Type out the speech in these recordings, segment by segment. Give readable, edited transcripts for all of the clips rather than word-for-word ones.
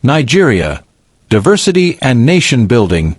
Nigeria, diversity and nation building.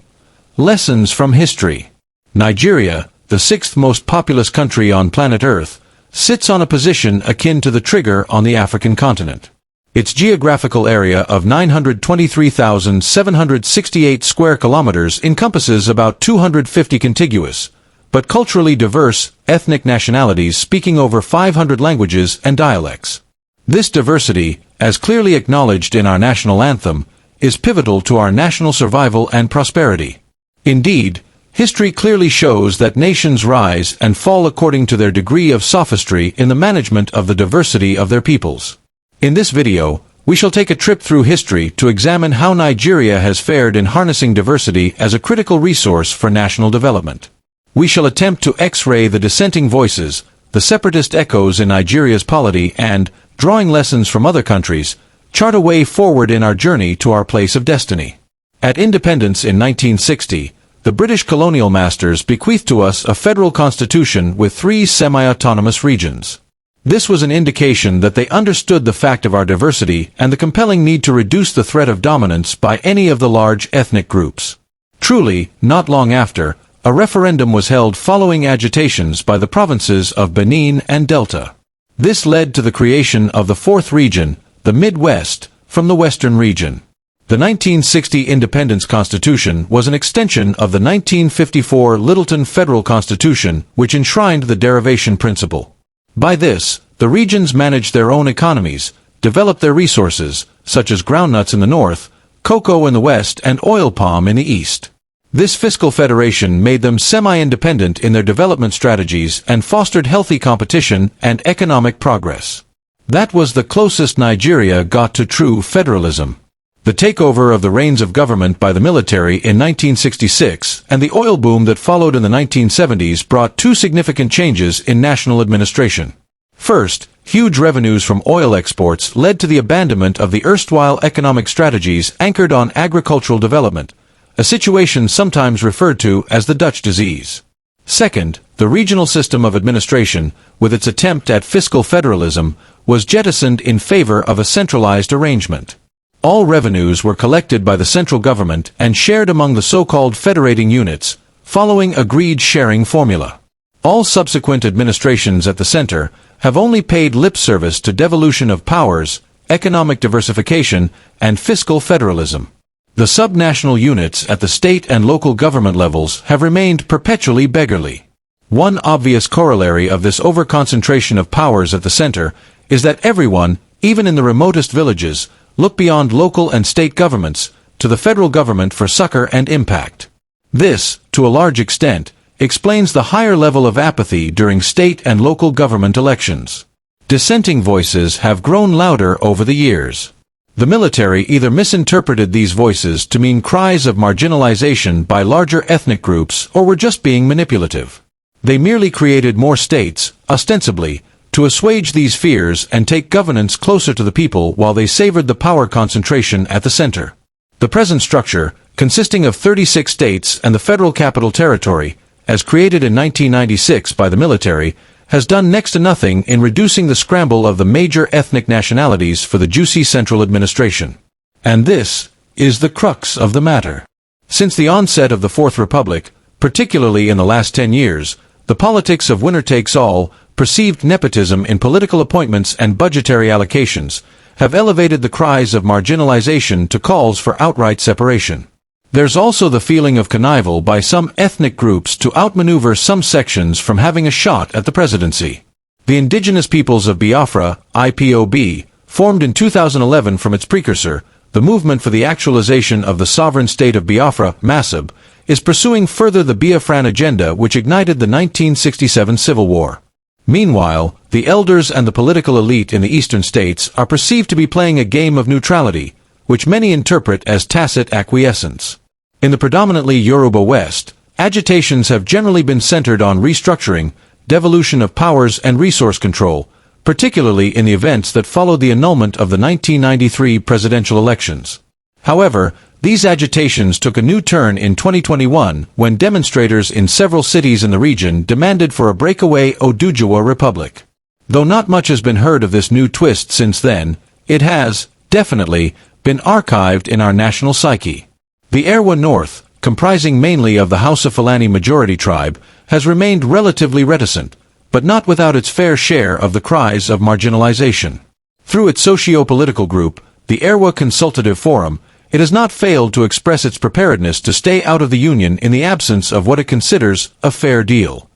Lessons from history. Nigeria, the sixth most populous country on planet Earth, sits on a position akin to the trigger on the African continent. Its geographical area of 923,768 square kilometers encompasses about 250 contiguous, but culturally diverse, ethnic nationalities speaking over 500 languages and dialects. This diversity, as clearly acknowledged in our national anthem, is pivotal to our national survival and prosperity. Indeed, history clearly shows that nations rise and fall according to their degree of sophistry in the management of the diversity of their peoples. In this video, we shall take a trip through history to examine how Nigeria has fared in harnessing diversity as a critical resource for national development. We shall attempt to X-ray the dissenting voices, the separatist echoes in Nigeria's polity and, drawing lessons from other countries, chart a way forward in our journey to our place of destiny. At independence in 1960, the British colonial masters bequeathed to us a federal constitution with 3 semi-autonomous regions. This was an indication that they understood the fact of our diversity and the compelling need to reduce the threat of dominance by any of the large ethnic groups. Truly, not long after, a referendum was held following agitations by the provinces of Benin and Delta. This led to the creation of the 4th region, the Midwest, from the Western region. The 1960 Independence Constitution was an extension of the 1954 Littleton Federal Constitution, which enshrined the derivation principle. By this, the regions managed their own economies, developed their resources, such as groundnuts in the north, cocoa in the west and oil palm in the east. This fiscal federation made them semi-independent in their development strategies and fostered healthy competition and economic progress. That was the closest Nigeria got to true federalism. The takeover of the reins of government by the military in 1966 and the oil boom that followed in the 1970s brought 2 significant changes in national administration. First, huge revenues from oil exports led to the abandonment of the erstwhile economic strategies anchored on agricultural development, a situation sometimes referred to as the Dutch disease. Second, the regional system of administration, with its attempt at fiscal federalism, was jettisoned in favor of a centralized arrangement. All revenues were collected by the central government and shared among the so-called federating units, following agreed sharing formula. All subsequent administrations at the center have only paid lip service to devolution of powers, economic diversification, and fiscal federalism. The subnational units at the state and local government levels have remained perpetually beggarly. One obvious corollary of this over-concentration of powers at the center is that everyone, even in the remotest villages, look beyond local and state governments to the federal government for succor and impact. This, to a large extent, explains the higher level of apathy during state and local government elections. Dissenting voices have grown louder over the years. The military either misinterpreted these voices to mean cries of marginalization by larger ethnic groups or were just being manipulative. They merely created more states, ostensibly, to assuage these fears and take governance closer to the people while they savored the power concentration at the center. The present structure, consisting of 36 states and the Federal Capital Territory, as created in 1996 by the military, has done next to nothing in reducing the scramble of the major ethnic nationalities for the juicy central administration. And this is the crux of the matter. Since the onset of the Fourth Republic, particularly in the last 10 years, the politics of winner-takes-all, perceived nepotism in political appointments and budgetary allocations, have elevated the cries of marginalization to calls for outright separation. There's also the feeling of connivance by some ethnic groups to outmaneuver some sections from having a shot at the presidency. The Indigenous Peoples of Biafra, IPOB, formed in 2011 from its precursor, the Movement for the Actualization of the Sovereign State of Biafra, MASSAB, is pursuing further the Biafran agenda which ignited the 1967 Civil War. Meanwhile, the elders and the political elite in the eastern states are perceived to be playing a game of neutrality, which many interpret as tacit acquiescence. In the predominantly Yoruba West, agitations have generally been centered on restructuring, devolution of powers and resource control, particularly in the events that followed the annulment of the 1993 presidential elections. However, these agitations took a new turn in 2021 when demonstrators in several cities in the region demanded for a breakaway Oduduwa Republic. Though not much has been heard of this new twist since then, it has, definitely, been archived in our national psyche. The Erwa North, comprising mainly of the Hausa Fulani majority tribe, has remained relatively reticent, but not without its fair share of the cries of marginalization. Through its socio-political group, the Erwa Consultative Forum, it has not failed to express its preparedness to stay out of the Union in the absence of what it considers a fair deal.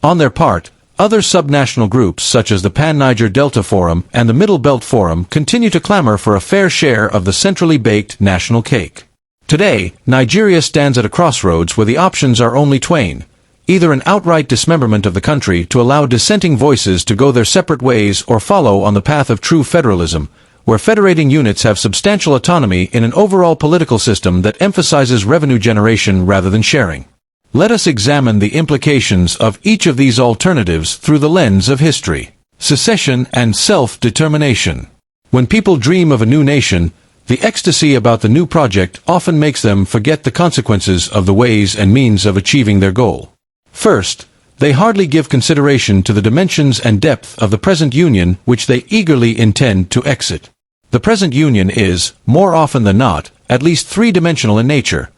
On their part, other subnational groups such as the Pan-Niger Delta Forum and the Middle Belt Forum continue to clamor for a fair share of the centrally baked national cake. Today, Nigeria stands at a crossroads where the options are only twain: either an outright dismemberment of the country to allow dissenting voices to go their separate ways, or follow on the path of true federalism, where federating units have substantial autonomy in an overall political system that emphasizes revenue generation rather than sharing. Let us examine the implications of each of these alternatives through the lens of history, secession, and self-determination. When people dream of a new nation, the ecstasy about the new project often makes them forget the consequences of the ways and means of achieving their goal. First, they hardly give consideration to the dimensions and depth of the present union which they eagerly intend to exit. The present union is, more often than not, at least three-dimensional in nature: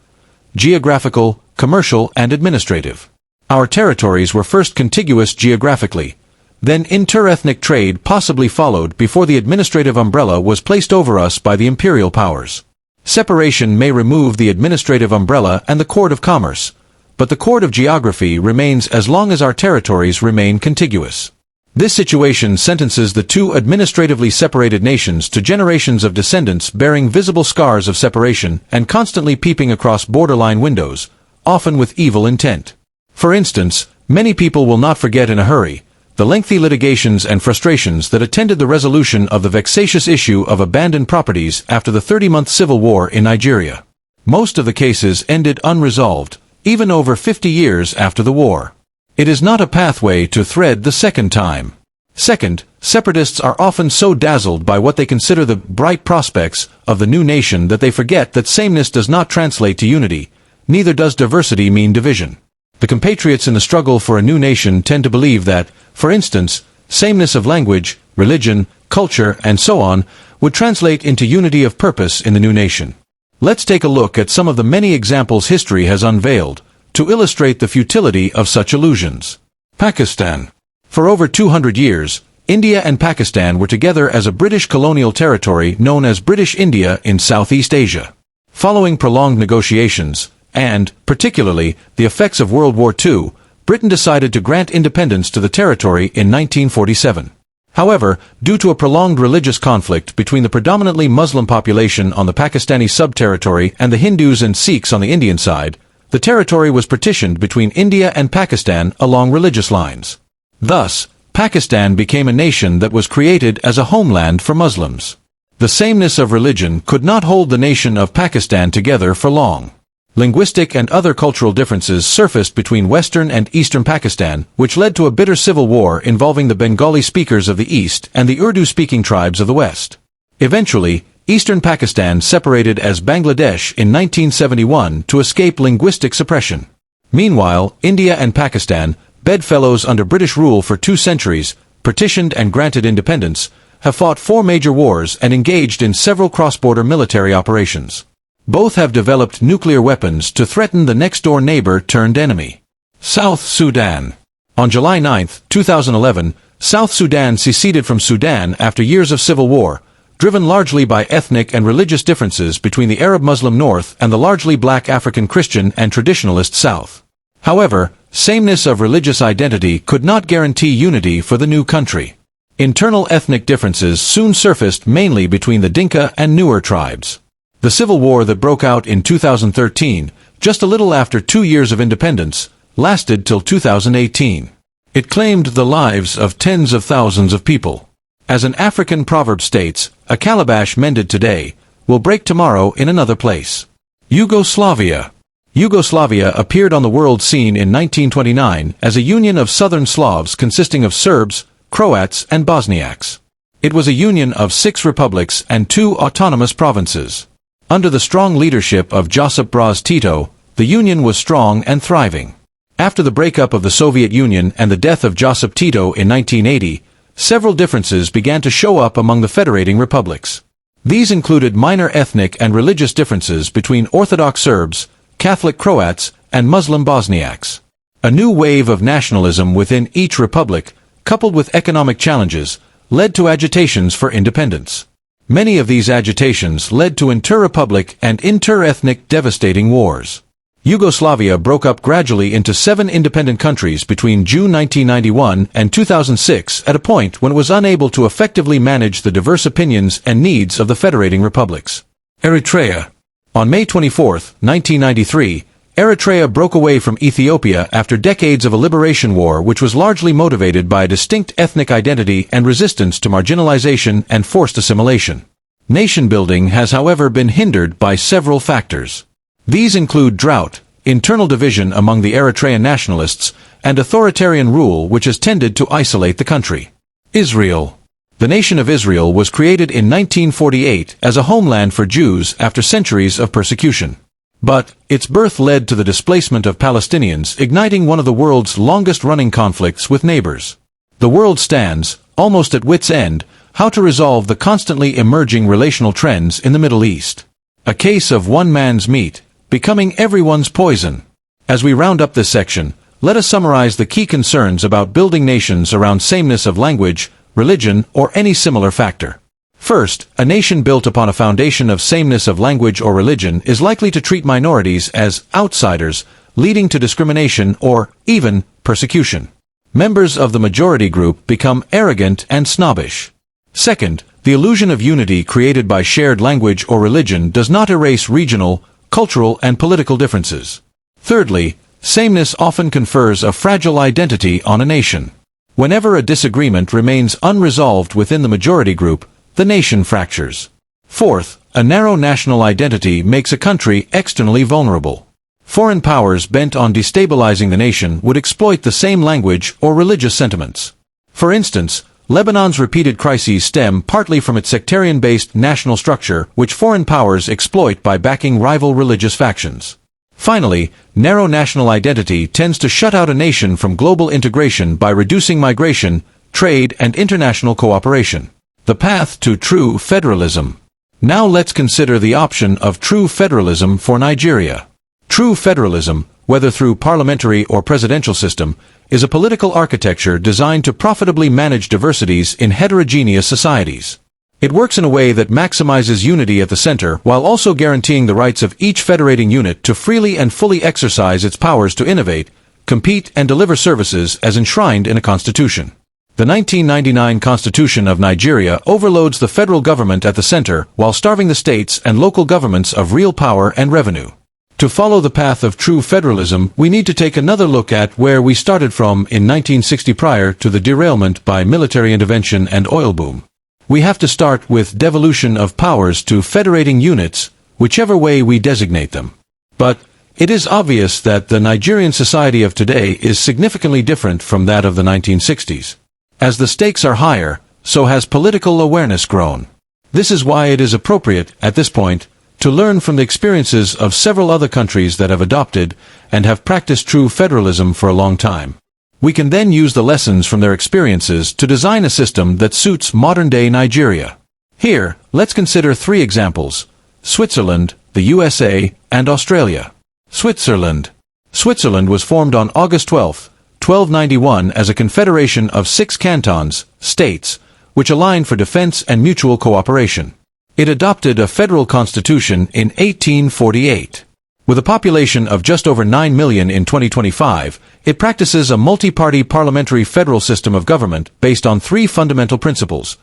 geographical, commercial, and administrative. Our territories were first contiguous geographically, then interethnic trade possibly followed before the administrative umbrella was placed over us by the imperial powers. Separation may remove the administrative umbrella and the cord of commerce, but the cord of geography remains as long as our territories remain contiguous. This situation sentences the two administratively separated nations to generations of descendants bearing visible scars of separation and constantly peeping across borderline windows, often with evil intent. For instance, many people will not forget in a hurry the lengthy litigations and frustrations that attended the resolution of the vexatious issue of abandoned properties after the 30-month civil war in Nigeria. Most of the cases ended unresolved, even over 50 years after the war. It is not a pathway to thread the second time. Second, separatists are often so dazzled by what they consider the bright prospects of the new nation that they forget that sameness does not translate to unity, neither does diversity mean division. The compatriots in the struggle for a new nation tend to believe that, for instance, sameness of language, religion, culture, and so on, would translate into unity of purpose in the new nation. Let's take a look at some of the many examples history has unveiled to illustrate the futility of such illusions. Pakistan. For over 200 years, India and Pakistan were together as a British colonial territory known as British India in Southeast Asia. Following prolonged negotiations, and, particularly, the effects of World War II, Britain decided to grant independence to the territory in 1947. However, due to a prolonged religious conflict between the predominantly Muslim population on the Pakistani sub-territory and the Hindus and Sikhs on the Indian side, the territory was partitioned between India and Pakistan along religious lines. Thus, Pakistan became a nation that was created as a homeland for Muslims. The sameness of religion could not hold the nation of Pakistan together for long. Linguistic and other cultural differences surfaced between western and eastern Pakistan, which led to a bitter civil war involving the Bengali speakers of the east and the Urdu-speaking tribes of the west. Eventually, eastern Pakistan separated as Bangladesh in 1971 to escape linguistic suppression. Meanwhile, India and Pakistan, bedfellows under British rule for 2 centuries, partitioned and granted independence, have fought 4 major wars and engaged in several cross-border military operations. Both have developed nuclear weapons to threaten the next-door neighbor turned enemy. South Sudan. On July 9, 2011, South Sudan seceded from Sudan after years of civil war, driven largely by ethnic and religious differences between the Arab-Muslim North and the largely black African Christian and traditionalist South. However, sameness of religious identity could not guarantee unity for the new country. Internal ethnic differences soon surfaced mainly between the Dinka and Nuer tribes. The civil war that broke out in 2013, just a little after 2 years of independence, lasted till 2018. It claimed the lives of tens of thousands of people. As an African proverb states, a calabash mended today will break tomorrow in another place. Yugoslavia. Yugoslavia appeared on the world scene in 1929 as a union of southern Slavs consisting of Serbs, Croats, and Bosniaks. It was a union of 6 republics and 2 autonomous provinces. Under the strong leadership of Josip Broz Tito, the union was strong and thriving. After the breakup of the Soviet Union and the death of Josip Tito in 1980, several differences began to show up among the federating republics. These included minor ethnic and religious differences between Orthodox Serbs, Catholic Croats, and Muslim Bosniaks. A new wave of nationalism within each republic, coupled with economic challenges, led to agitations for independence. Many of these agitations led to inter-republic and inter-ethnic devastating wars. Yugoslavia broke up gradually into 7 independent countries between June 1991 and 2006 at a point when it was unable to effectively manage the diverse opinions and needs of the federating republics. Eritrea. On May 24, 1993, Eritrea broke away from Ethiopia after decades of a liberation war which was largely motivated by a distinct ethnic identity and resistance to marginalization and forced assimilation. Nation building has, however, been hindered by several factors. These include drought, internal division among the Eritrean nationalists, and authoritarian rule which has tended to isolate the country. Israel. The nation of Israel was created in 1948 as a homeland for Jews after centuries of persecution. But its birth led to the displacement of Palestinians, igniting one of the world's longest-running conflicts with neighbors. The world stands, almost at wit's end, how to resolve the constantly emerging relational trends in the Middle East. A case of one man's meat becoming everyone's poison. As we round up this section, let us summarize the key concerns about building nations around sameness of language, religion, or any similar factor. First, a nation built upon a foundation of sameness of language or religion is likely to treat minorities as outsiders, leading to discrimination or, even, persecution. Members of the majority group become arrogant and snobbish. Second, the illusion of unity created by shared language or religion does not erase regional, cultural, and political differences. Thirdly, sameness often confers a fragile identity on a nation. Whenever a disagreement remains unresolved within the majority group, the nation fractures. Fourth, a narrow national identity makes a country externally vulnerable. Foreign powers bent on destabilizing the nation would exploit the same language or religious sentiments. For instance, Lebanon's repeated crises stem partly from its sectarian-based national structure, which foreign powers exploit by backing rival religious factions. Finally, narrow national identity tends to shut out a nation from global integration by reducing migration, trade, and international cooperation. The path to true federalism. Now let's consider the option of true federalism for Nigeria. True federalism, whether through parliamentary or presidential system, is a political architecture designed to profitably manage diversities in heterogeneous societies. It works in a way that maximizes unity at the center while also guaranteeing the rights of each federating unit to freely and fully exercise its powers to innovate, compete, and deliver services as enshrined in a constitution. The 1999 Constitution of Nigeria overloads the federal government at the center while starving the states and local governments of real power and revenue. To follow the path of true federalism, we need to take another look at where we started from in 1960 prior to the derailment by military intervention and oil boom. We have to start with devolution of powers to federating units, whichever way we designate them. But it is obvious that the Nigerian society of today is significantly different from that of the 1960s. As the stakes are higher, so has political awareness grown. This is why it is appropriate, at this point, to learn from the experiences of several other countries that have adopted and have practiced true federalism for a long time. We can then use the lessons from their experiences to design a system that suits modern-day Nigeria. Here, let's consider 3 examples: Switzerland, the USA, and Australia. Switzerland. Switzerland was formed on August 12, 1291 as a confederation of 6 cantons, states, which aligned for defense and mutual cooperation. It adopted a federal constitution in 1848. With a population of just over 9 million in 2025, it practices a multi-party parliamentary federal system of government based on 3 fundamental principles: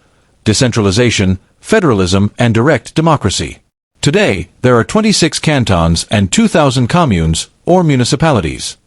decentralization, federalism, and direct democracy. Today, there are 26 cantons and 2,000 communes, or municipalities.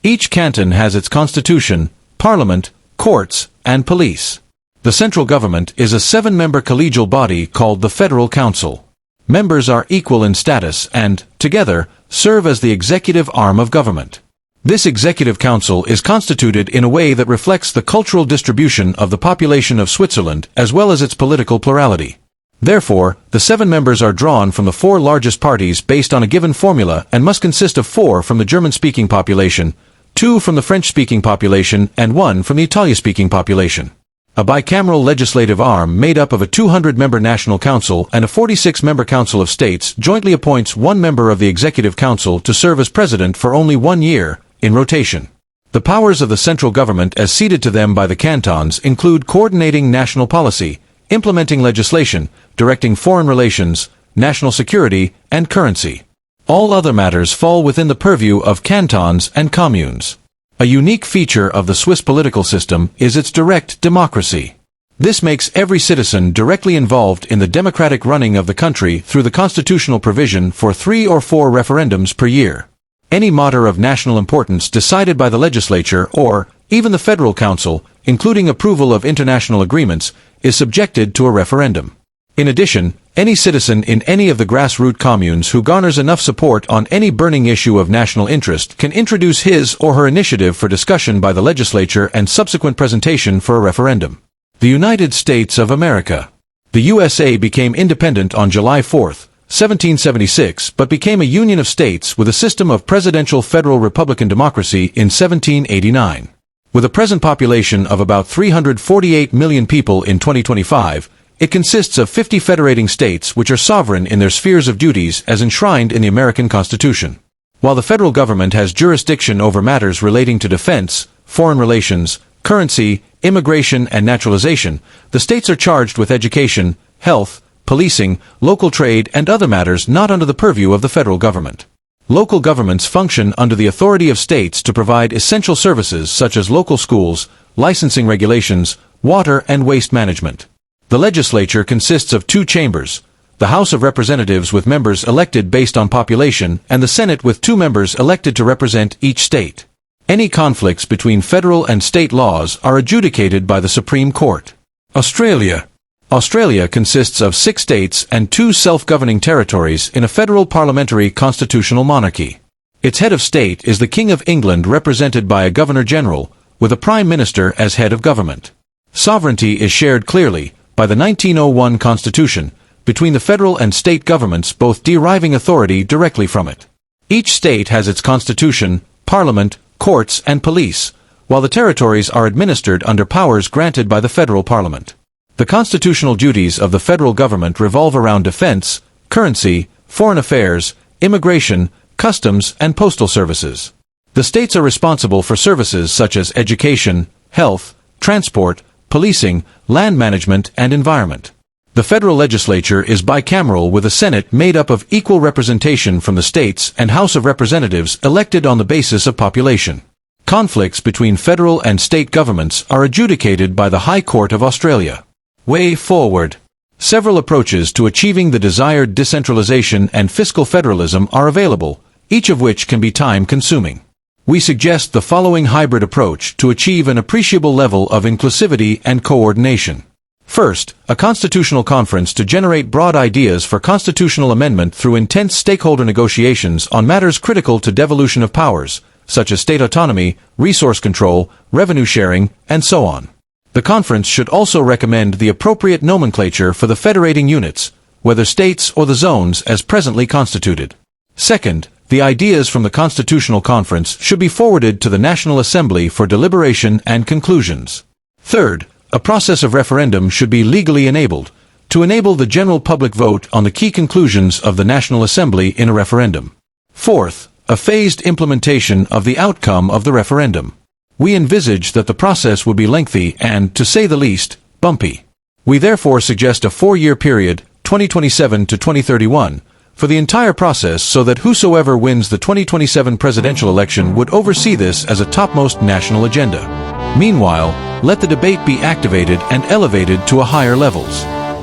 Each canton has its constitution, parliament, courts, and police. The central government is a 7-member collegial body called the Federal Council. Members are equal in status and, together, serve as the executive arm of government. This executive council is constituted in a way that reflects the cultural distribution of the population of Switzerland as well as its political plurality. Therefore, the 7 members are drawn from the 4 largest parties based on a given formula and must consist of 4 from the German-speaking population, 2 from the French-speaking population, and 1 from the Italian-speaking population. A bicameral legislative arm made up of a 200-member National Council and a 46-member Council of States jointly appoints one member of the Executive Council to serve as president for only 1 year, in rotation. The powers of the central government as ceded to them by the cantons include coordinating national policy, implementing legislation, directing foreign relations, national security, and currency. All other matters fall within the purview of cantons and communes. A unique feature of the Swiss political system is its direct democracy. This makes every citizen directly involved in the democratic running of the country through the constitutional provision for 3 or 4 referendums per year. Any matter of national importance decided by the legislature or even the Federal Council, including approval of international agreements, is subjected to a referendum. In addition, any citizen in any of the grassroots communes who garners enough support on any burning issue of national interest can introduce his or her initiative for discussion by the legislature and subsequent presentation for a referendum. The United States of America. The USA became independent on July 4, 1776, but became a union of states with a system of presidential federal republican democracy in 1789. With a present population of about 348 million people in 2025, it consists of 50 federating states which are sovereign in their spheres of duties as enshrined in the American Constitution. While the federal government has jurisdiction over matters relating to defense, foreign relations, currency, immigration, and naturalization, the states are charged with education, health, policing, local trade, and other matters not under the purview of the federal government. Local governments function under the authority of states to provide essential services such as local schools, licensing regulations, water and waste management. The legislature consists of 2 chambers, the House of Representatives with members elected based on population and the Senate with 2 members elected to represent each state. Any conflicts between federal and state laws are adjudicated by the Supreme Court. Australia. Australia consists of 6 states and 2 self-governing territories in a federal parliamentary constitutional monarchy. Its head of state is the King of England, represented by a Governor-General, with a Prime Minister as head of government. Sovereignty is shared clearly, by the 1901 Constitution, between the federal and state governments, both deriving authority directly from it. Each state has its constitution, parliament, courts, and police, while the territories are administered under powers granted by the federal parliament. The constitutional duties of the federal government revolve around defense, currency, foreign affairs, immigration, customs, and postal services. The states are responsible for services such as education, health, transport, policing, land management, and environment. The federal legislature is bicameral with a Senate made up of equal representation from the states and House of Representatives elected on the basis of population. Conflicts between federal and state governments are adjudicated by the High Court of Australia. Way forward. Several approaches to achieving the desired decentralization and fiscal federalism are available, each of which can be time-consuming. We suggest the following hybrid approach to achieve an appreciable level of inclusivity and coordination. First, a constitutional conference to generate broad ideas for constitutional amendment through intense stakeholder negotiations on matters critical to devolution of powers, such as state autonomy, resource control, revenue sharing, and so on. The conference should also recommend the appropriate nomenclature for the federating units, whether states or the zones as presently constituted. Second, the ideas from the Constitutional Conference should be forwarded to the National Assembly for deliberation and conclusions. Third, a process of referendum should be legally enabled, to enable the general public vote on the key conclusions of the National Assembly in a referendum. Fourth, a phased implementation of the outcome of the referendum. We envisage that the process would be lengthy and, to say the least, bumpy. We therefore suggest a 4-year period, 2027 to 2031, for the entire process so that whosoever wins the 2027 presidential election would oversee this as a topmost national agenda. Meanwhile, let the debate be activated and elevated to a higher levels.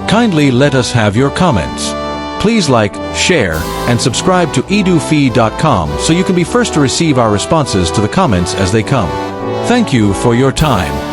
Kindly let us have your comments. Please like, share, and subscribe to edufee.com so you can be first to receive our responses to the comments as they come. Thank you for your time.